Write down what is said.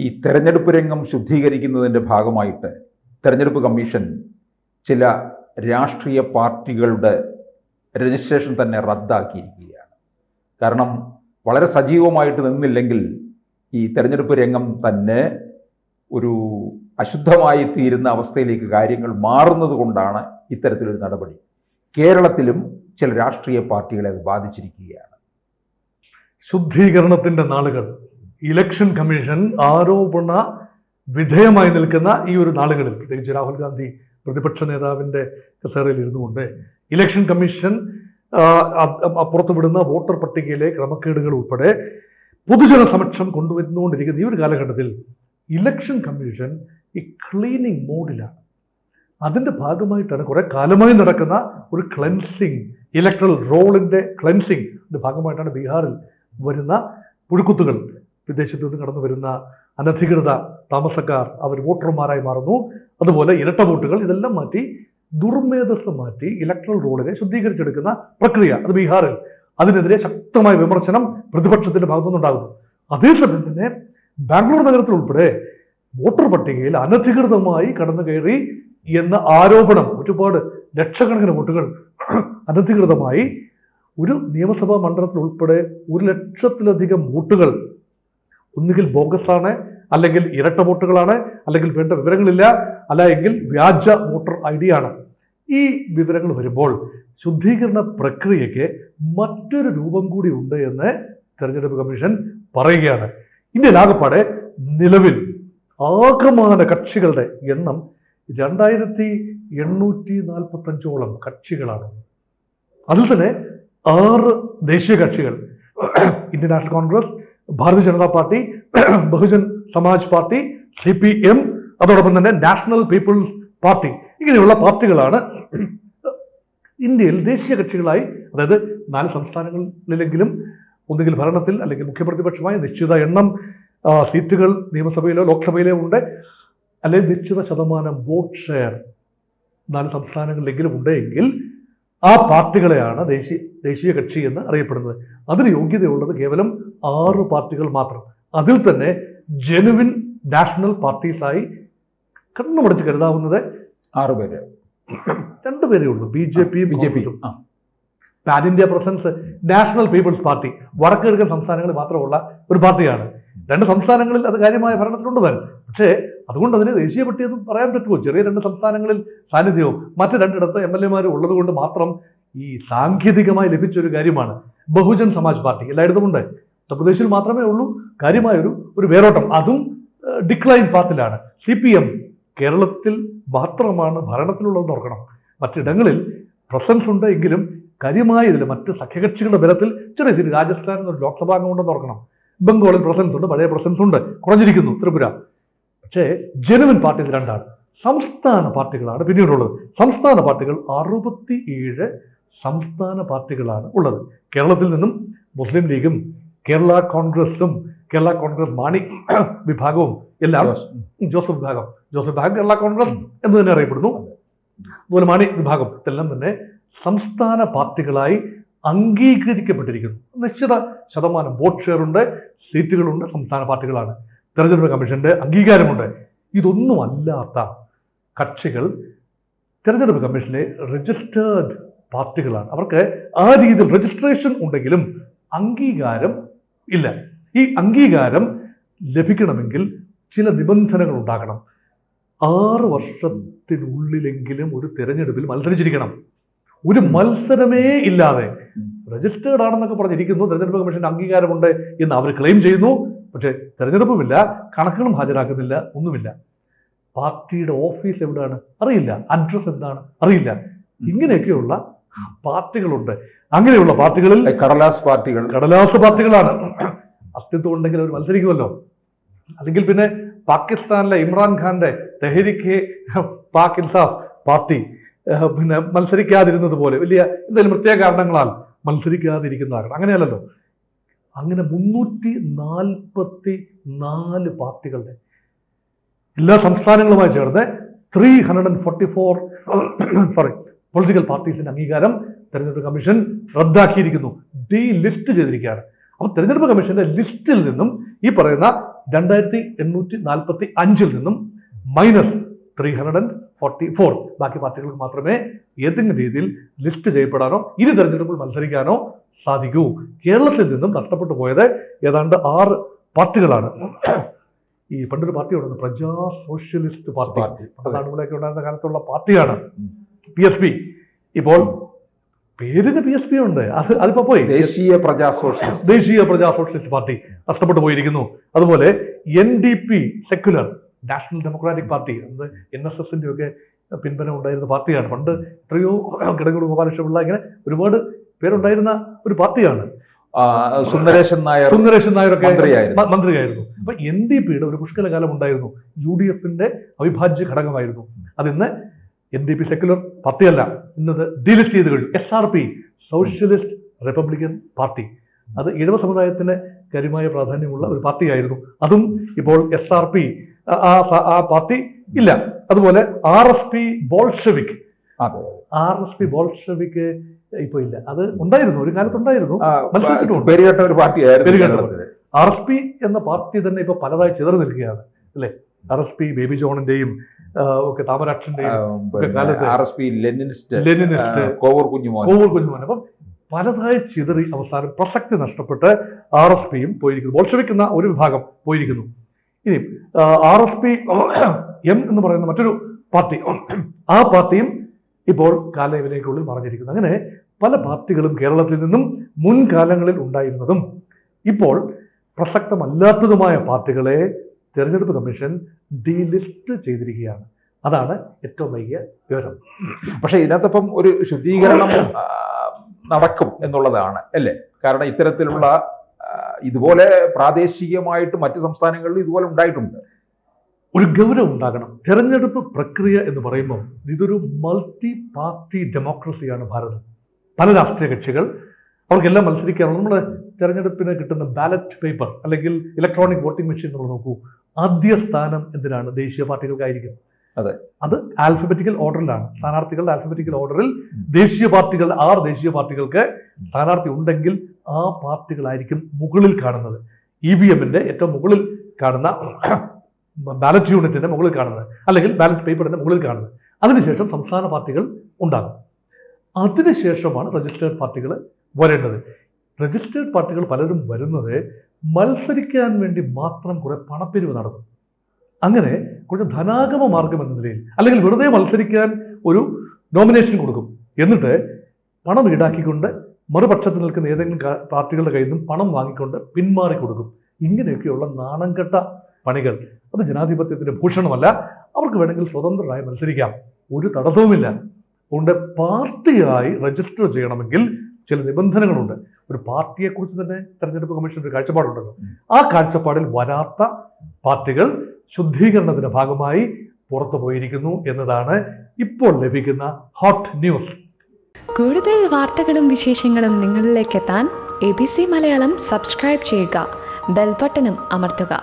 ഈ തെരഞ്ഞെടുപ്പ് രംഗം ശുദ്ധീകരിക്കുന്നതിൻ്റെ ഭാഗമായിട്ട് തെരഞ്ഞെടുപ്പ് കമ്മീഷൻ ചില രാഷ്ട്രീയ പാർട്ടികളുടെ രജിസ്ട്രേഷൻ തന്നെ റദ്ദാക്കിയിരിക്കുകയാണ്. കാരണം വളരെ സജീവമായിട്ട് നിന്നില്ലെങ്കിൽ ഈ തെരഞ്ഞെടുപ്പ് രംഗം തന്നെ ഒരു അശുദ്ധമായി തീരുന്ന അവസ്ഥയിലേക്ക് കാര്യങ്ങൾ മാറുന്നത് കൊണ്ടാണ് ഇത്തരത്തിലൊരു നടപടി. കേരളത്തിലും ചില രാഷ്ട്രീയ പാർട്ടികളെ അത് ബാധിച്ചിരിക്കുകയാണ്. ശുദ്ധീകരണത്തിൻ്റെ നാളുകൾ, ഇലക്ഷൻ കമ്മീഷൻ ആരോപണ വിധേയമായി നിൽക്കുന്ന ഈ ഒരു നാളുകളിൽ, പ്രത്യേകിച്ച് രാഹുൽ ഗാന്ധി പ്രതിപക്ഷ നേതാവിൻ്റെ കസേരയിൽ ഇരുന്നുകൊണ്ട് ഇലക്ഷൻ കമ്മീഷൻ പുറത്തുവിടുന്ന വോട്ടർ പട്ടികയിലെ ക്രമക്കേടുകൾ ഉൾപ്പെടെ പൊതുജന സമക്ഷം കൊണ്ടുവന്നുകൊണ്ടിരിക്കുന്ന ഈ ഒരു കാലഘട്ടത്തിൽ ഇലക്ഷൻ കമ്മീഷൻ ഈ ക്ലീനിങ് മോഡിലാണ്. അതിൻ്റെ ഭാഗമായിട്ടാണ് കുറേ കാലമായി നടക്കുന്ന ഒരു ക്ലെൻസിങ്, ഇലക്ട്രൽ റോളിൻ്റെ ക്ലെൻസിങ് ഭാഗമായിട്ടാണ് ബീഹാറിൽ വരുന്ന പുഴുക്കുത്തുകൾ, വിദേശത്തു നിന്ന് കടന്നു വരുന്ന അനധികൃത താമസക്കാർ അവർ വോട്ടർമാരായി മാറുന്നു. അതുപോലെ ഇരട്ട വോട്ടുകൾ, ഇതെല്ലാം മാറ്റി ദുർമേധസ് മാറ്റി ഇലക്ട്രൽ റോളിനെ ശുദ്ധീകരിച്ചെടുക്കുന്ന പ്രക്രിയ അത് ബീഹാറിൽ. അതിനെതിരെ ശക്തമായ വിമർശനം പ്രതിപക്ഷത്തിന്റെ ഭാഗത്തുനിന്നുണ്ടാകുന്നു. അതേസമയം തന്നെ ബാംഗ്ലൂർ നഗരത്തിൽ ഉൾപ്പെടെ വോട്ടർ പട്ടികയിൽ അനധികൃതമായി കടന്നു കയറി എന്ന ആരോപണം, ഒരുപാട് ലക്ഷക്കണക്കിന് വോട്ടുകൾ അനധികൃതമായി ഒരു നിയമസഭാ മണ്ഡലത്തിൽ ഉൾപ്പെടെ 1,00,000-ലധികം വോട്ടുകൾ ഒന്നുകിൽ ബോഗസാണ്, അല്ലെങ്കിൽ ഇരട്ട വോട്ടുകളാണ്, അല്ലെങ്കിൽ വേണ്ട വിവരങ്ങളില്ല, അല്ല എങ്കിൽ വ്യാജ വോട്ടർ ID ആണ്. ഈ വിവരങ്ങൾ വരുമ്പോൾ ശുദ്ധീകരണ പ്രക്രിയയ്ക്ക് മറ്റൊരു രൂപം കൂടി ഉണ്ട് എന്ന് തെരഞ്ഞെടുപ്പ് കമ്മീഷൻ പറയുകയാണ്. ഇന്ത്യയിലാകപ്പാടെ നിലവിൽ ആകമാന കക്ഷികളുടെ എണ്ണം 2845 കക്ഷികളാണ്. അതിൽ തന്നെ 6 ദേശീയ കക്ഷികൾ, Indian national Congress, Bharatiya Janata party, Bahujan Samaj party, CPM, അതോടൊപ്പം തന്നെ നാഷണൽ പീപ്പിൾസ് പാർട്ടി, ഇങ്ങനെയുള്ള പാർട്ടികളാണ് ഇന്ത്യയിൽ ദേശീയ കക്ഷികളായി, അതായത് 4 സംസ്ഥാനങ്ങളിലെങ്കിലും ഒന്നുകിൽ ഭരണത്തിൽ അല്ലെങ്കിൽ മുഖ്യപ്രതിപക്ഷമായ നിശ്ചിത എണ്ണം സീറ്റുകൾ നിയമസഭയിലോ ലോക്സഭയിലോ ഉണ്ട്, അല്ലെങ്കിൽ നിശ്ചിത ശതമാനം വോട്ട് ഷെയർ 4 സംസ്ഥാനങ്ങളിലെങ്കിലും ഉണ്ടെങ്കിൽ ആ പാർട്ടികളെയാണ് ദേശീയ കക്ഷി എന്ന് അറിയപ്പെടുന്നത്. അതിന് യോഗ്യതയുള്ളത് കേവലം 6 പാർട്ടികൾ മാത്രം. അതിൽ തന്നെ ജെനുവിൻ നാഷണൽ പാർട്ടീസായി കണ്ണുമടച്ച് കരുതാവുന്നത് 6 പേര്, 2 പേരേ ഉള്ളൂ, BJP pan India presence national people's party വടക്ക് കിഴക്കൻ സംസ്ഥാനങ്ങളിൽ മാത്രമുള്ള ഒരു പാർട്ടിയാണ്. 2 സംസ്ഥാനങ്ങളിൽ അത് കാര്യമായ ഭരണത്തിലുണ്ട് തന്നെ. പക്ഷേ അതുകൊണ്ട് അതിന് ദേശീയ പട്ടികയെന്ന് പറയാൻ പറ്റുമോ? ചെറിയ 2 സംസ്ഥാനങ്ങളിൽ സാന്നിധ്യവും മറ്റ് 2 MLA-മാരും ഉള്ളത് കൊണ്ട് മാത്രം ഈ സാങ്കേതികമായി ലഭിച്ചൊരു കാര്യമാണ്. ബഹുജൻ സമാജ് പാർട്ടി എല്ലായിടത്തും ഉണ്ട്, ഉത്തർപ്രദേശിൽ മാത്രമേ ഉള്ളൂ കാര്യമായൊരു വേരോട്ടം, അതും ഡിക്ലൈൻ പാത്തിലാണ്. CPM കേരളത്തിൽ മാത്രമാണ് ഭരണത്തിലുള്ളതെന്ന് ഓർക്കണം. മറ്റിടങ്ങളിൽ പ്രസൻസ് ഉണ്ട് എങ്കിലും കാര്യമായ ഇതിൽ മറ്റ് സഖ്യകക്ഷികളുടെ ബലത്തിൽ ചെറിയ രാജസ്ഥാനിൽ ഒരു ലോക്സഭാംഗം ഉണ്ടെന്ന് ഓർക്കണം. ബംഗാളിൽ പ്രസൻസ് ഉണ്ട്, പഴയ പ്രസൻസ് ഉണ്ട്, കുറഞ്ഞിരിക്കുന്നു ത്രിപുര. പക്ഷേ ജെനുവിൻ പാർട്ടികൾ 2 സംസ്ഥാന പാർട്ടികളാണ് പിന്നീടുള്ളത്. സംസ്ഥാന പാർട്ടികൾ 67 സംസ്ഥാന പാർട്ടികളാണ് ഉള്ളത്. കേരളത്തിൽ നിന്നും മുസ്ലിം ലീഗും കേരള കോൺഗ്രസും കേരള കോൺഗ്രസ് മാണി വിഭാഗവും എല്ലാം, ജോസഫ് വിഭാഗം കേരള കോൺഗ്രസ് എന്ന് തന്നെ അറിയപ്പെടുന്നു, അതുപോലെ മാണി വിഭാഗം ഇതെല്ലാം തന്നെ സംസ്ഥാന പാർട്ടികളായി അംഗീകരിക്കപ്പെട്ടിരിക്കുന്നു. നിശ്ചിത ശതമാനം വോട്ട് ഷെയർ ഉണ്ട്, സീറ്റുകളുണ്ട്, സംസ്ഥാന പാർട്ടികളാണ്. തെരഞ്ഞെടുപ്പ് കമ്മീഷന്റെ അംഗീകാരമുണ്ട്. ഇതൊന്നും അല്ലാത്ത കക്ഷികൾ തെരഞ്ഞെടുപ്പ് കമ്മീഷനിലെ രജിസ്റ്റേർഡ് പാർട്ടികളാണ്. അവർക്ക് ആ രീതിയിൽ രജിസ്ട്രേഷൻ ഉണ്ടെങ്കിലും അംഗീകാരം ഇല്ല. ഈ അംഗീകാരം ലഭിക്കണമെങ്കിൽ ചില നിബന്ധനകൾ ഉണ്ടാകണം. 6 വർഷത്തിനുള്ളിലെങ്കിലും ഒരു തെരഞ്ഞെടുപ്പിൽ മത്സരിച്ചിരിക്കണം. ഒരു മത്സരമേ ഇല്ലാതെ രജിസ്റ്റേർഡ് ആണെന്നൊക്കെ പറഞ്ഞിരിക്കുന്നു, തെരഞ്ഞെടുപ്പ് കമ്മീഷന്റെ അംഗീകാരമുണ്ട് എന്ന് അവർ ക്ലെയിം ചെയ്യുന്നു. പക്ഷേ തെരഞ്ഞെടുപ്പുമില്ല, കണക്കുകളും ഹാജരാക്കുന്നില്ല, ഒന്നുമില്ല. പാർട്ടിയുടെ ഓഫീസ് എവിടെയാണ് അറിയില്ല, അഡ്രസ് എന്താണ് അറിയില്ല. ഇങ്ങനെയൊക്കെയുള്ള പാർട്ടികളുണ്ട്. അങ്ങനെയുള്ള പാർട്ടികളിൽ കടലാസ് പാർട്ടികളാണ്. അസ്തിത്വം ഉണ്ടെങ്കിൽ അവർ മത്സരിക്കുമല്ലോ. അല്ലെങ്കിൽ പിന്നെ പാകിസ്ഥാനിലെ ഇമ്രാൻഖാന്റെ തെഹ്രീക്ക് പാക് ഇൻസാഫ് പാർട്ടി പിന്നെ മത്സരിക്കാതിരുന്നത് പോലെ വലിയ എന്തെങ്കിലും പ്രത്യേക കാരണങ്ങളാൽ മത്സരിക്കാതിരിക്കുന്നതാകണം. അങ്ങനെയല്ലല്ലോ. അങ്ങനെ 344 പാർട്ടികളുടെ എല്ലാ സംസ്ഥാനങ്ങളുമായി ചേർന്ന് 344 പൊളിറ്റിക്കൽ പാർട്ടീസിന്റെ അംഗീകാരം തെരഞ്ഞെടുപ്പ് കമ്മീഷൻ റദ്ദാക്കിയിരിക്കുന്നു, ഡീ ലിസ്റ്റ് ചെയ്തിരിക്കുകയാണ്. അപ്പോൾ തെരഞ്ഞെടുപ്പ് കമ്മീഷന്റെ ലിസ്റ്റിൽ നിന്നും ഈ പറയുന്ന 2845 നിന്നും -344 ബാക്കി പാർട്ടികൾക്ക് മാത്രമേ ഏതെങ്കിലും രീതിയിൽ ലിസ്റ്റ് ചെയ്യപ്പെടാനോ ഇനി തെരഞ്ഞെടുപ്പിൽ മത്സരിക്കാനോ സാധിക്കൂ. കേരളത്തിൽ നിന്നും നഷ്ടപ്പെട്ടു പോയത് ഏതാണ്ട് 6 പാർട്ടികളാണ്. ഈ പണ്ടൊരു പാർട്ടി ഉണ്ടായിരുന്നു, പ്രജാ സോഷ്യലിസ്റ്റ് പാർട്ടി, നാടുകളൊക്കെ ഉണ്ടായിരുന്ന കാലത്തുള്ള പാർട്ടിയാണ് PSP. ഇപ്പോൾ പേരിന് PSP ഉണ്ട്, അതിപ്പോ പോയി. ദേശീയ പ്രജാ സോഷ്യലിസ്റ്റ് പാർട്ടി നഷ്ടപ്പെട്ടു പോയിരിക്കുന്നു. അതുപോലെ NDP secular national democratic party, NSSന്റെ ഒക്കെ പിൻബലം ഉണ്ടായിരുന്ന പാർട്ടിയാണ്. പണ്ട് എത്രയോ കിടങ്ങൂർ ഗോപാലകൃഷ്ണപിള്ള, ഇങ്ങനെ ഒരുപാട് പേരുണ്ടായിരുന്ന ഒരു പാർട്ടിയാണ്. സുന്ദരേശൻ നായരൊക്കെ മന്ത്രിയായിരുന്നു. അപ്പൊ NDPയുടെ ഒരു പുഷ്കലകാലം ഉണ്ടായിരുന്നു. UDFന്റെ അവിഭാജ്യ ഘടകമായിരുന്നു. അതിന്ന് NDP സെക്യുലർ പാർട്ടിയല്ല, ഇന്നത് ഡീലിസ്റ്റ് ചെയ്ത് കഴിഞ്ഞു. SRP സോഷ്യലിസ്റ്റ് റിപ്പബ്ലിക്കൻ പാർട്ടി, അത് ഈഴവ സമുദായത്തിന് കാര്യമായ പ്രാധാന്യമുള്ള ഒരു പാർട്ടിയായിരുന്നു. അതും ഇപ്പോൾ SRP ആ പാർട്ടി ഇല്ല. അതുപോലെ RSP ബോൾഷെവിക് ഇപ്പൊ ഇല്ല. അത് ഉണ്ടായിരുന്നു, ഒരു കാലത്തുണ്ടായിരുന്നു, RSP എന്ന പാർട്ടി തന്നെ ഇപ്പൊ പലതായി ചിതറി നിൽക്കുകയാണ് അല്ലെ. RSP ബേബി ജോണിന്റെയും ഒക്കെ താമരാക്ഷന്റെയും ലെനിനിസ്റ്റ് കോവൂർ കുഞ്ഞുമോൻ, അപ്പം പലതായി ചിതറി അവസാനം പ്രസക്തി നഷ്ടപ്പെട്ട് RSPയും പോയിരിക്കുന്നു. ബോൾഷെവിക് എന്ന ഒരു വിഭാഗം പോയിരിക്കുന്നു. ഇനി RSP M എന്ന് പറയുന്ന മറ്റൊരു പാർട്ടി, ആ പാർട്ടിയും ഇപ്പോൾ കാലയളവിലേക്കുള്ളിൽ മറഞ്ഞിരിക്കുന്നു. അങ്ങനെ പല പാർട്ടികളും കേരളത്തിൽ നിന്നും മുൻകാലങ്ങളിൽ ഉണ്ടായിരുന്നതും ഇപ്പോൾ പ്രസക്തമല്ലാത്തതുമായ പാർട്ടികളെ തെരഞ്ഞെടുപ്പ് കമ്മീഷൻ ഡീലിസ്റ്റ് ചെയ്തിരിക്കുകയാണ്. അതാണ് ഏറ്റവും വലിയ വിവരം. പക്ഷേ ഇതിനകത്തപ്പം ഒരു ശുദ്ധീകരണം നടക്കും എന്നുള്ളതാണ് അല്ലേ? കാരണം ഇത്തരത്തിലുള്ള ഇതുപോലെ പ്രാദേശികമായിട്ട് മറ്റ് സംസ്ഥാനങ്ങളിൽ ഇതുപോലെ ഉണ്ടായിട്ടുണ്ട്. ഒരു ഗൗരവം ഉണ്ടാകണം. തെരഞ്ഞെടുപ്പ് പ്രക്രിയ എന്ന് പറയുമ്പോൾ ഇതൊരു മൾട്ടി പാർട്ടി ഡെമോക്രസിയാണ് ഭാരതം. പല രാഷ്ട്രീയ കക്ഷികൾ, അവർക്കെല്ലാം മത്സരിക്കാറുണ്ട്. നമ്മൾ തെരഞ്ഞെടുപ്പിന് കിട്ടുന്ന ബാലറ്റ് പേപ്പർ അല്ലെങ്കിൽ ഇലക്ട്രോണിക് വോട്ടിംഗ് മെഷീൻ നമ്മൾ നോക്കൂ, ആദ്യ സ്ഥാനം എന്തിനാണ്? ദേശീയ പാർട്ടികൾക്കായിരിക്കും. അതെ, അത് ആൽഫബറ്റിക്കൽ ഓർഡറിലാണ്. സ്ഥാനാർത്ഥികളുടെ ആൽഫബറ്റിക്കൽ ഓർഡറിൽ ദേശീയ പാർട്ടികൾക്ക് സ്ഥാനാർത്ഥി ഉണ്ടെങ്കിൽ ആ പാർട്ടികളായിരിക്കും മുകളിൽ കാണുന്നത്. EVMന്റെ ഏറ്റവും മുകളിൽ കാണുന്ന, ബാലറ്റ് യൂണിറ്റിന്റെ മുകളിൽ കാണുന്നത്, അല്ലെങ്കിൽ ബാലറ്റ് പേപ്പറിന്റെ മുകളിൽ കാണുന്നത്. അതിനുശേഷം സംസ്ഥാന പാർട്ടികൾ ഉണ്ടാകും. അതിനുശേഷമാണ് രജിസ്റ്റേർഡ് പാർട്ടികൾ വരേണ്ടത്. രജിസ്റ്റേർഡ് പാർട്ടികൾ പലരും വരുന്നത് മത്സരിക്കാൻ വേണ്ടി മാത്രം കുറെ പണപ്പിരിവ് നടത്തും. അങ്ങനെ കുറച്ച് ധനാഗമ മാർഗം എന്ന നിലയിൽ, അല്ലെങ്കിൽ വെറുതെ മത്സരിക്കാൻ ഒരു നോമിനേഷൻ കൊടുക്കും, എന്നിട്ട് പണം ഈടാക്കിക്കൊണ്ട് മറുപക്ഷത്ത് നിൽക്കുന്ന ഏതെങ്കിലും പാർട്ടികളുടെ കയ്യിൽ നിന്നും പണം വാങ്ങിക്കൊണ്ട് പിന്മാറി കൊടുക്കും. ഇങ്ങനെയൊക്കെയുള്ള നാണംകെട്ട പണികൾ അത് ജനാധിപത്യത്തിന്റെ ഭൂഷണമല്ല. അവർക്ക് വേണമെങ്കിൽ സ്വതന്ത്രരായി മത്സരിക്കാം, ഒരു തടസ്സവുമില്ല. അതുകൊണ്ട് പാർട്ടിയായി രജിസ്റ്റർ ചെയ്യണമെങ്കിൽ ചില നിബന്ധനകളുണ്ട്. ഒരു പാർട്ടിയെക്കുറിച്ച് തന്നെ തെരഞ്ഞെടുപ്പ് കമ്മീഷൻ ഒരു കാഴ്ചപ്പാടുണ്ടല്ലോ. ആ കാഴ്ചപ്പാടിൽ വരാത്ത പാർട്ടികൾ ശുദ്ധീകരണത്തിന്റെ ഭാഗമായി പുറത്തു പോയിരിക്കുന്നു എന്നതാണ് ഇപ്പോൾ ലഭിക്കുന്ന ഹോട്ട് ന്യൂസ്. കൂടുതൽ വാർത്തകളും വിശേഷങ്ങളും നിങ്ങളിലേക്ക് എത്താൻ ABC മലയാളം സബ്സ്ക്രൈബ് ചെയ്യുക, ബെൽ ബട്ടണും അമർത്തുക.